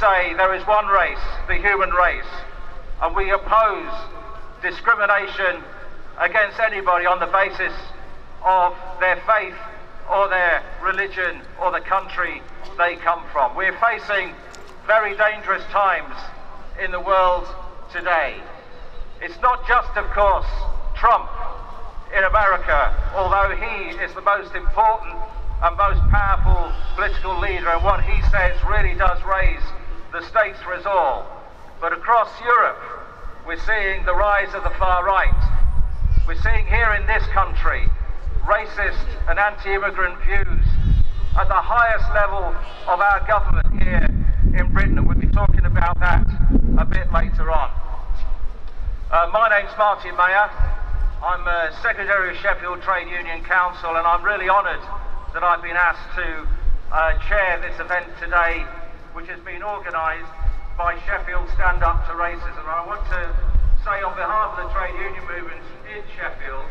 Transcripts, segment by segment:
say there is one race, the human race, and we oppose discrimination against anybody on the basis of their faith or their religion or the country they come from. We're facing very dangerous times in the world today. It's not just, of course, Trump in America, although he is the most important and most powerful political leader, and what he says really does raise the stakes for us all. But across Europe, we're seeing the rise of the far right. We're seeing here in this country racist and anti-immigrant views at the highest level of our government here in Britain, and we'll be talking about that a bit later on. My name's Martin Mayer. I'm Secretary of Sheffield Trade Union Council, and I'm really honoured that I've been asked to chair this event today, which has been organised by Sheffield Stand Up to Racism. And I want to say on behalf of the trade union movement in Sheffield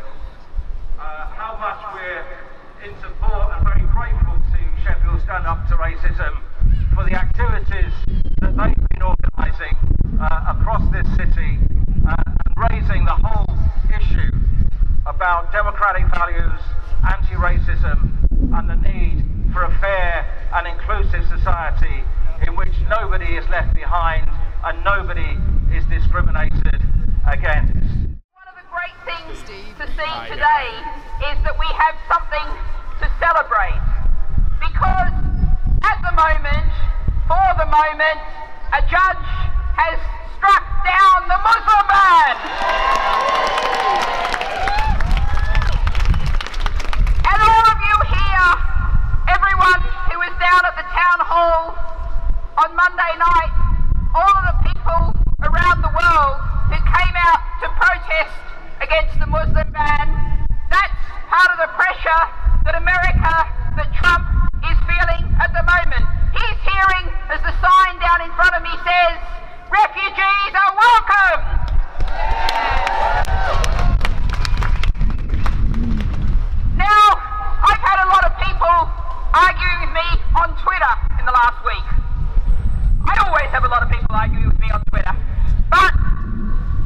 how much we're in support and very grateful to Sheffield Stand Up to Racism for the activities that they've been organising across this city and raising the whole issue about democratic values, anti-racism, and the need for a fair and inclusive society in which nobody is left behind and nobody is discriminated against. One of the great things to see today is that we have something to celebrate, because at the moment, for the moment, a judge has struck down the Muslim ban. And all of you here, everyone who was down at the town hall on Monday night, all of the people around the world who came out to protest against the Muslim ban, that's part of the pressure that America, that Trump is feeling at the moment. He's hearing, as the sign down in front of me says, refugees are welcome. Now, I've had a lot of people arguing with me on Twitter in the last week. I always have a lot of people arguing with me on Twitter. But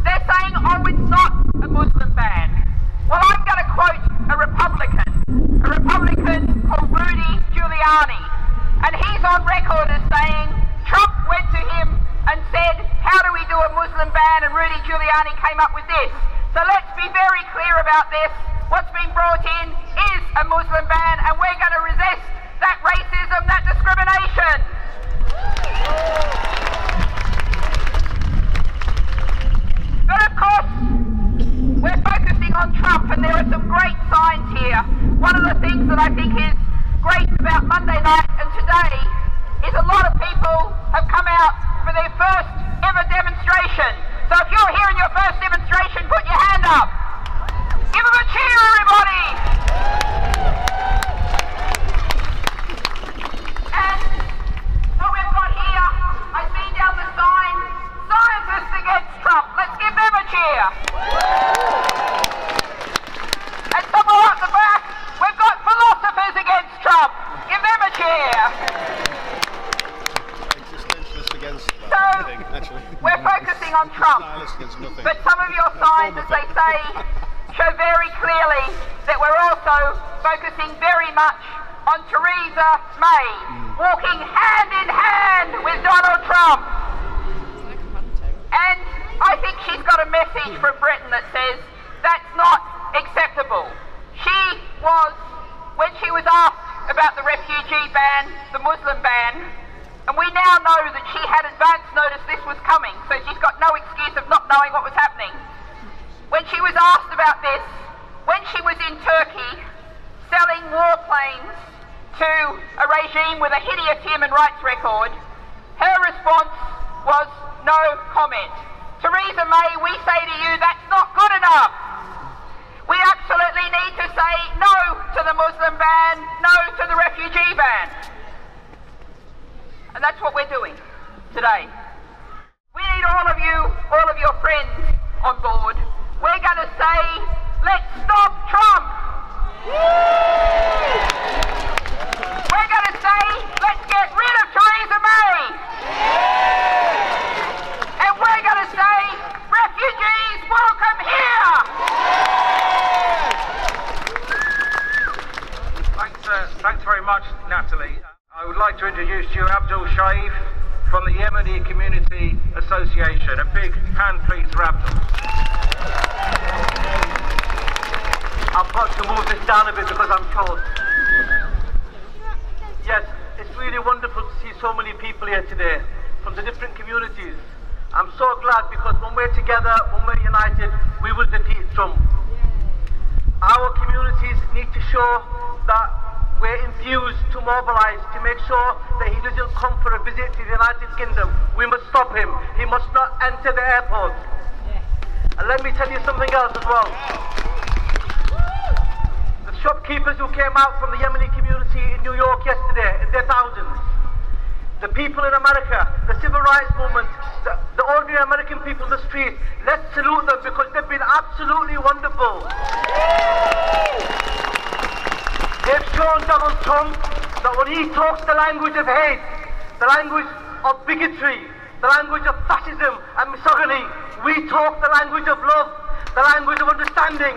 they're saying, oh, it's not a Muslim ban. Well, I'm going to quote a Republican called Rudy Giuliani. And he's on record as saying, Trump went to him and said, how do we do a Muslim ban? And Rudy Giuliani came up with this. So let's be very clear about this. What's been brought in is a Muslim ban, and we're going to resist that racism, that discrimination. But of course, we're focusing on Trump, and there are some great signs here. One of the things that I think is great about Monday night and today is a lot of people have come out for their first ever demonstration. So if you're here in your first demonstration, put your hand up. Give them a cheer, everybody! And what we've got here, I see down the sign, scientists against Trump. Let's give them a cheer. And somewhere up the back, we've got philosophers against Trump. Give them a cheer. So, we're focusing on Trump, but some of your signs, as they say, show very clearly that we're also focusing very much on Theresa May, walking hand in hand with Donald Trump. And I think she's got a message from Britain that says that's not acceptable. She was, when she was asked about the refugee ban, the Muslim ban, and we now know that she had advance notice this was coming, so she's got no excuse of not knowing what was happening. When she was asked about this, when she was in Turkey selling warplanes to a regime with a hideous human rights record, her response was no comment. Theresa May, we say to you, that's not good enough. We absolutely need to say no to the Muslim ban, no to the refugee ban. And that's what we're doing today. We need all of you, all of your friends on board. We're going to say, let's stop Trump. We're going to say, let's get rid of Theresa May. the association. A big hand please for Abdul. I've got to move this down a bit because I'm short. Yes, it's really wonderful to see so many people here today from the different communities. I'm so glad because when we're together, when we're united, we will defeat Trump. Our communities need to show that we're infused to mobilize to make sure that he doesn't come for a visit to the United Kingdom. We must stop him. He must not enter the airport. And let me tell you something else as well. The shopkeepers who came out from the Yemeni community in New York yesterday, in their thousands, the people in America, the civil rights movement, the ordinary American people in the street, let's salute them because they've been absolutely wonderful. They've shown Donald Trump that when he talks the language of hate, the language of bigotry, the language of fascism and misogyny, we talk the language of love, the language of understanding,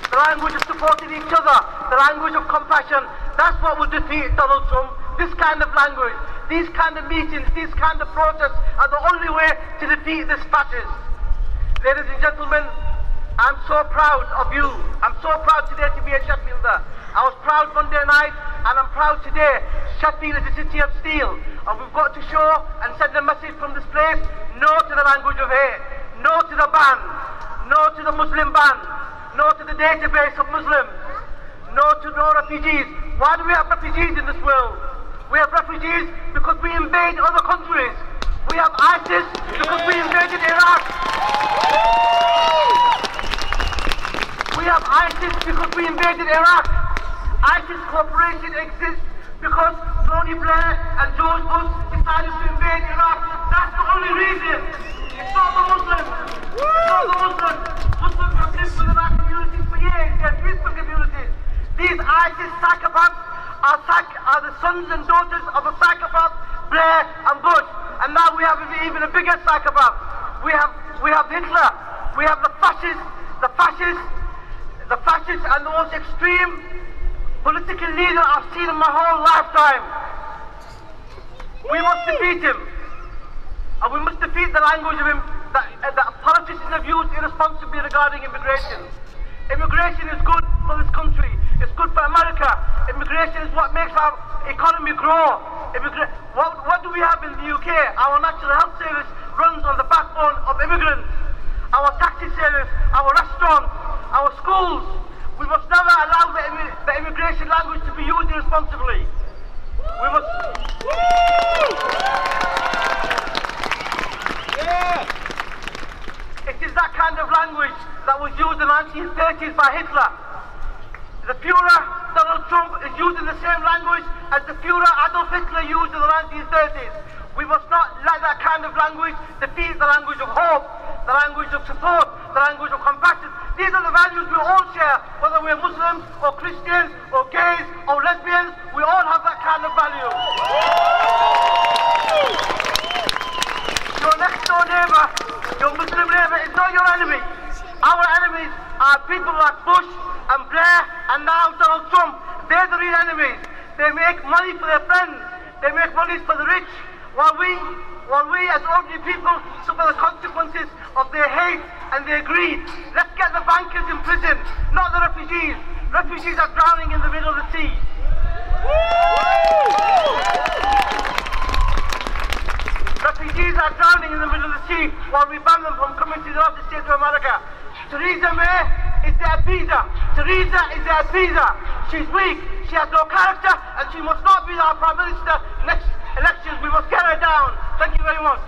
the language of supporting each other, the language of compassion. That's what will defeat Donald Trump. This kind of language, these kind of meetings, these kind of protests are the only way to defeat this fascist. Ladies and gentlemen, I'm so proud of you. I'm so proud today to be a Sheffielder. I was proud Monday night and I'm proud today. Sheffield is a city of steel and we've got to show and send a message from this place. No to the language of hate. No to the ban. No to the Muslim ban. No to the database of Muslims. No to no refugees. Why do we have refugees in this world? We have refugees because we invade other countries. We have ISIS because we invaded Iraq. We have ISIS because we invaded Iraq. ISIS Corporation exists because Tony Blair and George Bush decided to invade Iraq. That's the only reason. It's not the Muslims. It's not the Muslims. Muslims have lived within our communities for years. They're peaceful communities. These ISIS psychopaths are the sons and daughters of a psychopath, Blair and Bush. And now we have even a bigger psychopath. We have Hitler. We have the fascists and the most extreme political leader I've seen in my whole lifetime. We must defeat him. And we must defeat the language of him that politicians have used irresponsibly regarding immigration. Immigration is good for this country. It's good for America. Immigration is what makes our economy grow. What do we have in the UK? Our National Health Service runs on the backbone of immigrants. Our taxi service, our restaurants, our schools. We must never allow the immigration language to be used irresponsibly. We must... It is that kind of language that was used in the 1930s by Hitler. The Führer, Donald Trump, is using the same language as the Führer Adolf Hitler used in the 1930s. We must not let that kind of language defeat the language of hope, the language of support, the language of compassion. These are the values we all share, whether we're Muslims or Christians or gays or lesbians, we all have that kind of value. Your next door neighbour, your Muslim neighbour is not your enemy. Our enemies are people like Bush and Blair and now Donald Trump. They're the real enemies. They make money for their friends. They make money for the rich. While we as ordinary people suffer the consequences of their hate and their greed. Let's get the bankers in prison, not the refugees. Refugees are drowning in the middle of the sea. Refugees are drowning in the middle of the sea while we ban them from coming to the United States of America. Theresa May is their appeaser. Theresa is their appeaser. She's weak, she has no character, and she must not be our Prime Minister next elections. We must get her down. Thank you very much.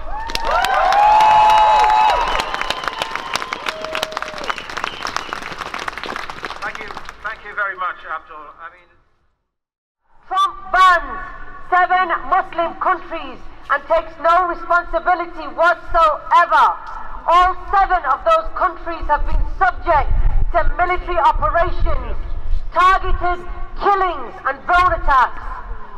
Thank you very much, Abdul. Trump bans 7 Muslim countries and takes no responsibility whatsoever. All 7 of those countries have been subject to military operations, targeted killings and drone attacks.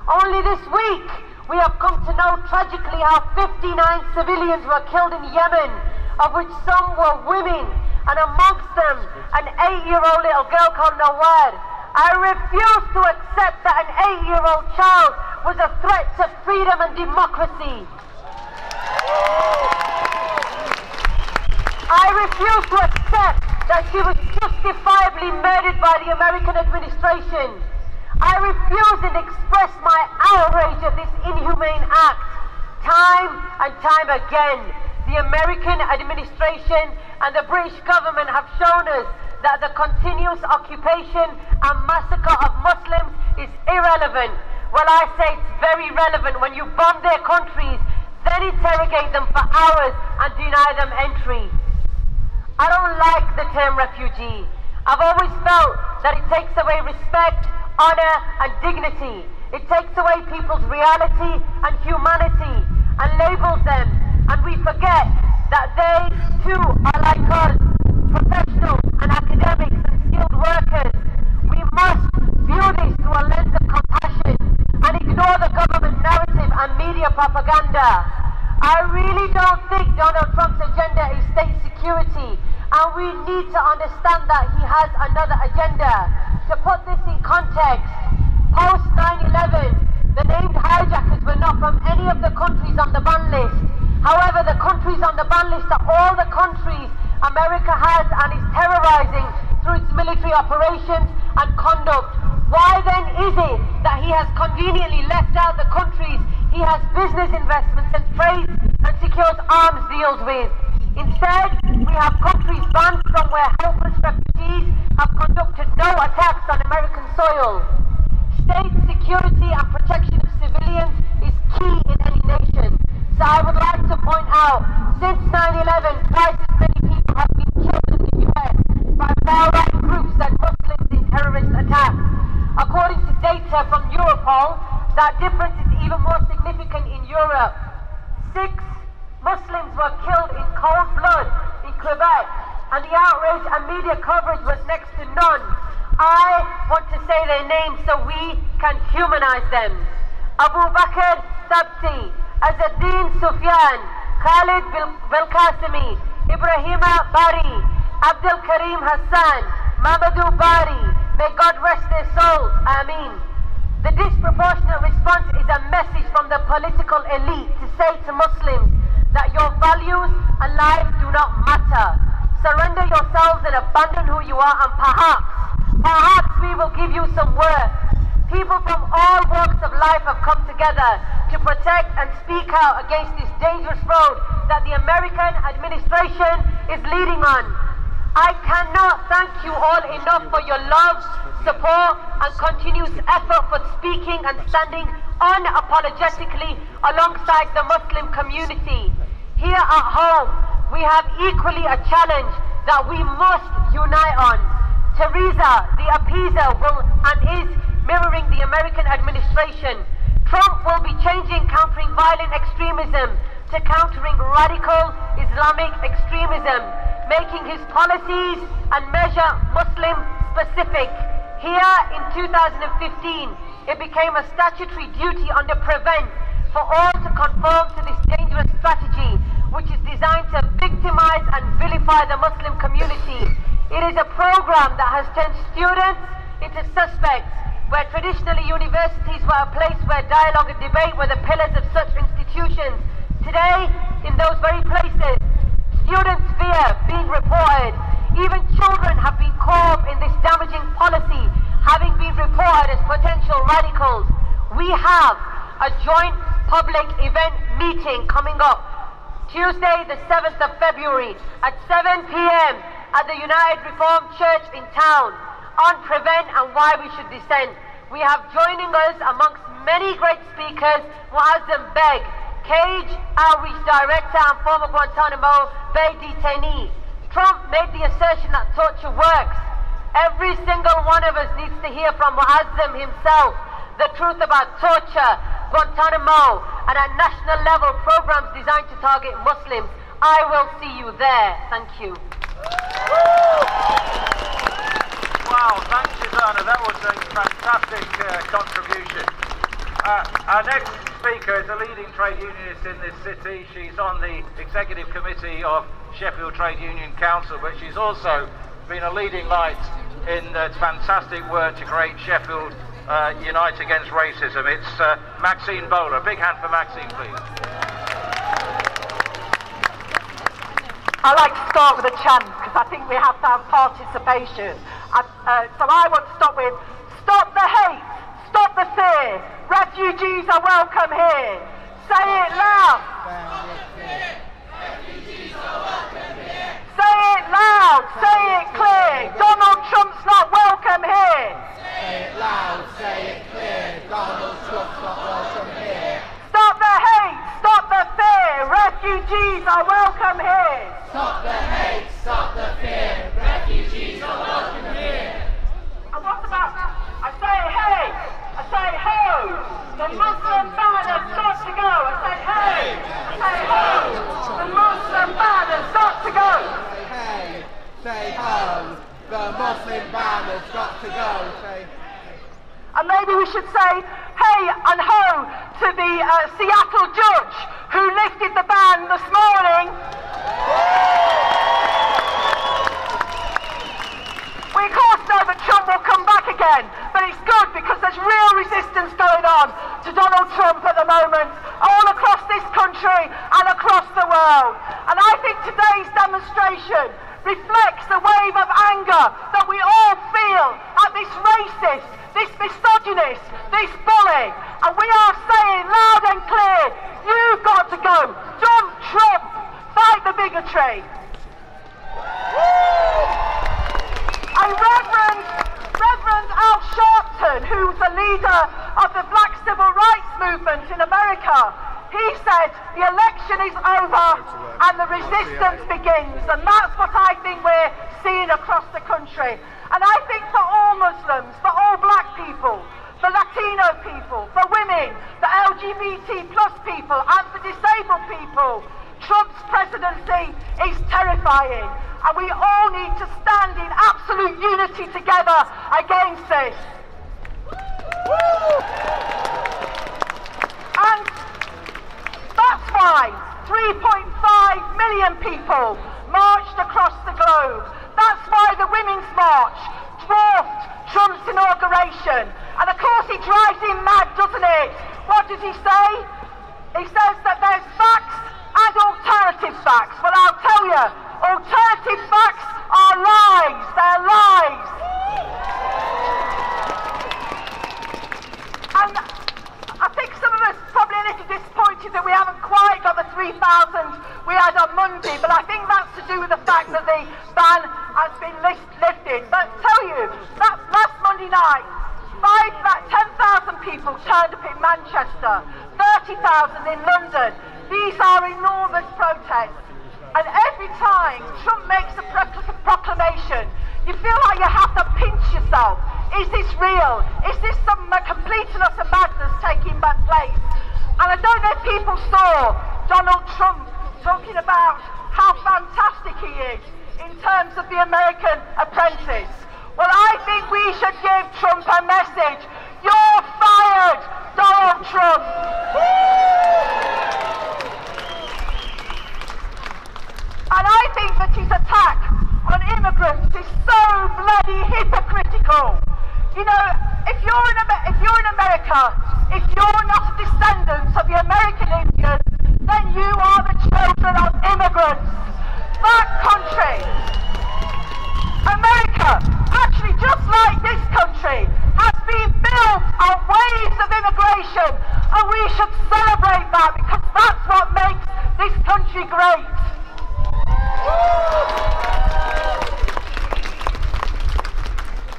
Only this week, we have come to know tragically how 59 civilians were killed in Yemen, of which some were women, and amongst them, an 8-year-old little girl called Nawad. I refuse to accept that an 8-year-old child was a threat to freedom and democracy. I refuse to accept that she was justifiably murdered by the American administration. I refuse and express my outrage at this inhumane act. Time and time again, the American administration and the British government have shown us that the continuous occupation and massacre of Muslims is irrelevant. Well, I say it's very relevant when you bomb their countries, then interrogate them for hours and deny them entry. I don't like the term refugee. I've always felt that it takes away respect, honor and dignity. It takes away people's reality and humanity and labels them, and we forget that they too are like us, professionals and academics and skilled workers. We must view this through a lens of compassion and ignore the government narrative and media propaganda. I really don't think Donald Trump's agenda is state security, and we need to understand that he has another agenda. To put this in context, post 9/11, the named hijackers were not from any of the countries on the ban list. However, the countries on the ban list are all the countries America has and is terrorizing through its military operations and conduct. Why then is it that he has conveniently left out the countries he has business investments and trade and secures arms deals with? Instead, we have countries banned from where helpless refugees have conducted no attacks on American soil. State security and protection of civilians is key in any nation. So I would like to point out, since 9/11, twice as many people have been killed in the US by far-right groups and Muslims in terrorist attacks. According to data from Europol, that difference is even more significant in Europe. 6 Muslims were killed in cold blood in Quebec, and the outrage and media coverage was next to none. I want to say their names so we can humanize them. Abu Bakr Sabti, Azuddin Sufyan, Khalid Belkasimi, Ibrahima Bari, Abdul Karim Hassan, Mamadou Bari. May God rest their souls. Ameen. The disproportionate response is a message from the political elite to say to Muslims that your values and life do not matter. Surrender yourselves and abandon who you are, and perhaps we will give you some work. People from all walks of life have come together to protect and speak out against this dangerous road that the American administration is leading on. I cannot thank you all enough for your love, support and continuous effort for speaking and standing unapologetically alongside the Muslim community. Here at home, we have equally a challenge that we must unite on. Theresa, the appeaser, will and is mirroring the American administration. Trump will be changing countering violent extremism to countering radical Islamic extremism, making his policies and measure Muslim specific. Here in 2015, it became a statutory duty under Prevent for all to conform to this dangerous strategy, which is designed to victimize and vilify the Muslim community. It is a program that has turned students into suspects, where traditionally universities were a place where dialogue and debate were the pillars of such institutions. Today, in those very places, students fear being reported. Even children have been caught in this damaging policy, having been reported as potential radicals. We have a joint public event meeting coming up Tuesday the 7th of February at 7 p.m. at the United Reformed Church in town on Prevent and why we should dissent. We have joining us amongst many great speakers, Muazzam Beg, Cage Outreach Director and former Guantanamo Bay detainee. Trump made the assertion that torture works. Every single one of us needs to hear from Muazzam himself the truth about torture, Guantanamo, and at national level programs designed to target Muslims. I will see you there. Thank you. Wow, thanks Shezana, that was a fantastic contribution. Our next speaker is a leading trade unionist in this city. She's on the executive committee of Sheffield Trade Union Council, but she's also been a leading light in the fantastic work to create Sheffield unite against racism. It's Maxine Bowler. Big hand for Maxine, please. I like to start with a chant because I think we have to have participation. So I want to start with, stop the hate, stop the fear, refugees are welcome here. Say it loud. Refugees are welcome here. Say it loud, say it clear, Donald Trump's not welcome here. Say it loud, say it clear, Donald Trump's not welcome here. Stop the hate, stop the fear, refugees are welcome here. Stop the hate, stop the fear, refugees are welcome here. And what about, I say hey, I say ho, the Muslim ban has got to go. I say hey, I say ho, the Muslim ban has got to go. Say hey, say ho, the Muslim ban has got to go. Say. And maybe we should say hey and ho to the Seattle judge who lifted the ban this morning. We of course know that Trump will come back again, but it's good because there's real resistance going on to Donald Trump at the moment, all across this country and across the world. And I think today's demonstration reflects the wave of anger that we all feel at this racist, this misogynist, this bully. And we are saying loud and clear, you've got to go. Dump Trump. Fight the bigotry. And Reverend Al Sharpton, who's the leader of the Black Civil Rights Movement in America, he said the election is over and the resistance begins. And that's what I think we're seeing across the country. And I think for all Muslims, for all black people, for Latino people, for women, the LGBT plus people and for disabled people, Trump's presidency is terrifying. And we all need to stand in absolute unity together against this. And that's why 3.5 million people marched across the globe. That's why the Women's March dwarfed Trump's inauguration. And of course he drives him mad, doesn't it? What does he say? He says that there's facts and alternative facts. Well, I'll tell you, alternative facts are lies. They're lies. And I think some of us probably a little disappointed that we haven't quite got the 3,000 we had on Monday, but I think that's to do with the fact that the ban has been lifted. But tell you, that last Monday night, 10,000 people turned up in Manchester, 30,000 in London. These are enormous protests. And every time Trump makes a proclamation, you feel like you have to pinch yourself. Is this real? Is this some complete and utter madness taking place? And I don't know if people saw Donald Trump talking about how fantastic he is in terms of the American apprentice. Well, I think we should give Trump a message. You're fired, Donald Trump. And I think that his attack on immigrants is so bloody hypocritical. You know, if you're in America, if you're not a descendant of the American Indians, then you are the children of immigrants. That country, America, actually just like this country, has been built on waves of immigration, and we should celebrate that because that's what makes this country great.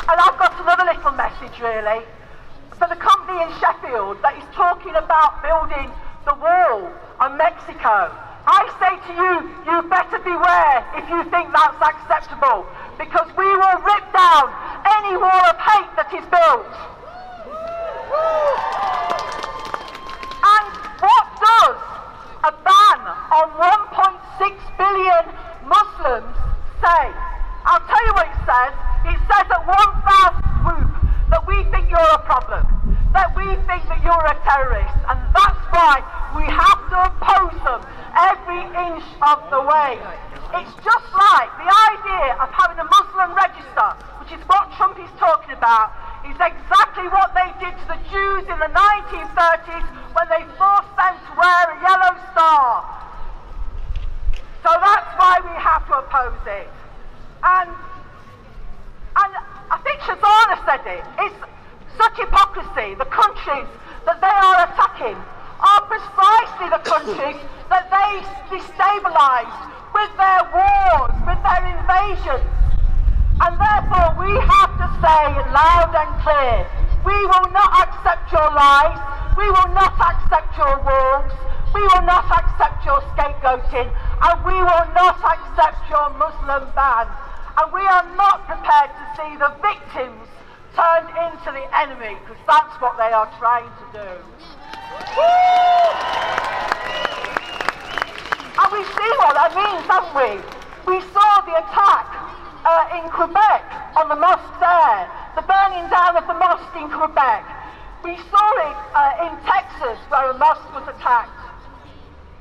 And I've got another little message really for the company in Sheffield that is talking about building the wall on Mexico. I say to you, you better beware if you think that's acceptable, because we will rip down any wall of hate that is built. And what does a ban on 1.6 billion Muslims say? I'll tell you what it says. It says at one foul swoop that we think you're a problem, that we think that you're a terrorist, and that's why we have to oppose them every inch of the way. It's just like the idea of having a Muslim register, which is what Trump is talking about, is exactly exactly what they did to the Jews in the 1930s when they forced them to wear a yellow star. So that's why we have to oppose it. And I think Shezana said it. It's such hypocrisy. The countries that they are attacking are precisely the countries that they destabilised with their wars, with their invasions. And therefore we have to say loud and clear, we will not accept your lies, we will not accept your wolves, we will not accept your scapegoating, and we will not accept your Muslim ban. And we are not prepared to see the victims turned into the enemy, because that's what they are trying to do. And we see what that means, haven't we? We saw the attack in Quebec on the mosque there, the burning down of the mosque in Quebec. We saw it in Texas where a mosque was attacked.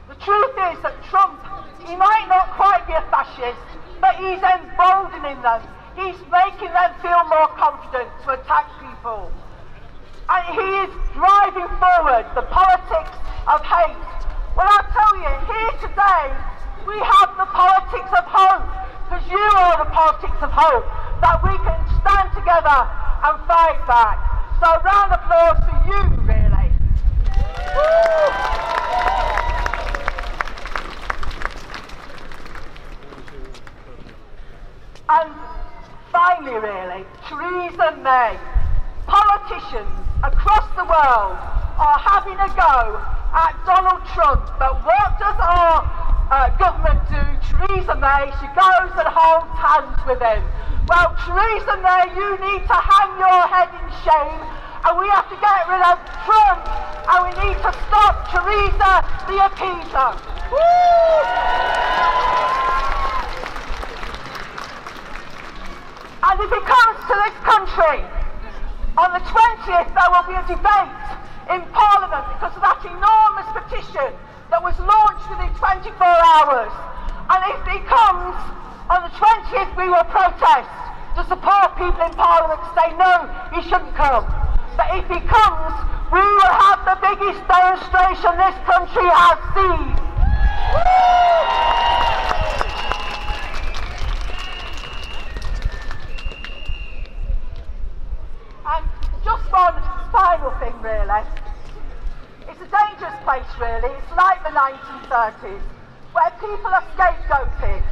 The truth is that Trump, he might not quite be a fascist, but he's emboldening them. He's making them feel more confident to attack people. And he is driving forward the politics of hate. Well, I'll tell you, here today, we have the politics of hope, because you are the politics of hope, that we can stand together and fight back. So a round of applause for you, really. Woo! And finally, really, Theresa May. Politicians across the world are having a go at Donald Trump, but what does our government do? Theresa May, she goes and holds hands with him. Well, Theresa May, you need to hang your head in shame, and we have to get rid of Trump, and we need to stop Theresa the appeaser. And if it comes to this country, on the 20th there will be a debate in Parliament because of that enormous petition that was launched within 24 hours. And if he comes, on the 20th we will protest to support people in Parliament to say no, he shouldn't come. But if he comes, we will have the biggest demonstration this country has seen. And just one final thing, really. It's a dangerous place, really. It's like the 1930s, where people are scapegoated.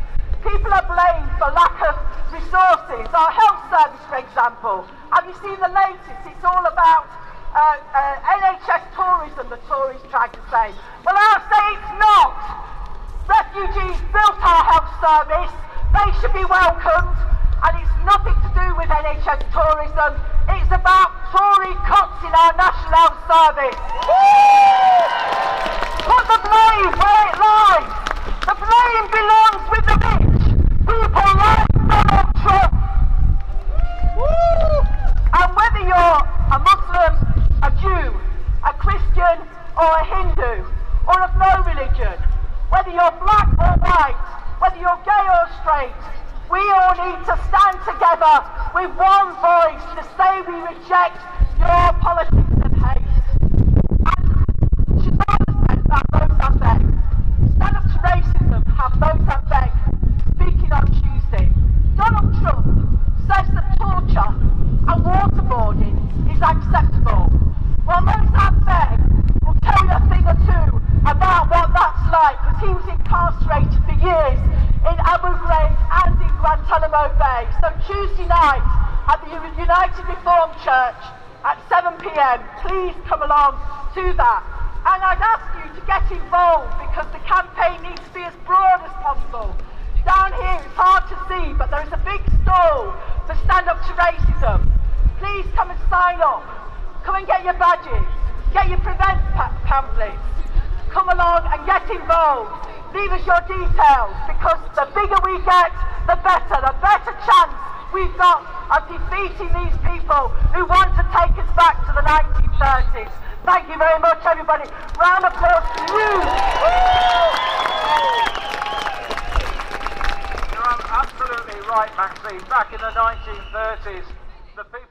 People are blamed for lack of resources. Our health service, for example. Have you seen the latest? It's all about NHS tourism, the Tories tried to say. Well, I'll say it's not. Refugees built our health service. They should be welcomed. And it's nothing to do with NHS tourism. It's about Tory cuts in our National Health Service. Put the blame where it lies. The blame belongs with the rich. People like Donald Trump. And whether you're a Muslim, a Jew, a Christian or a Hindu, or of no religion, whether you're black or white, whether you're gay or straight, we all need to stand together with one voice to say we reject your politics of hate. And Shezana said that those are begged. Stand Up to Racism have those that beg speaking on Tuesday. Donald Trump says that torture and waterboarding is acceptable. Well, those that beg will tell you a thing or two about what that's like, because he was incarcerated for years in Abu Ghraib and in Guantanamo Bay. So Tuesday night at the United Reformed Church at 7 p.m, please come along to that. And I'd ask you to get involved because the campaign needs to be as broad as possible. Down here it's hard to see, but there is a big stall for Stand Up to Racism. Please come and sign up. Come and get your badges. Get your prevent pamphlets. Come along and get involved. Leave us your details, because the bigger we get, the better chance we've got of defeating these people who want to take us back to the 1930s. Thank you very much, everybody. Round of applause to you. You're absolutely right, Maxine. Back in the 1930s, the people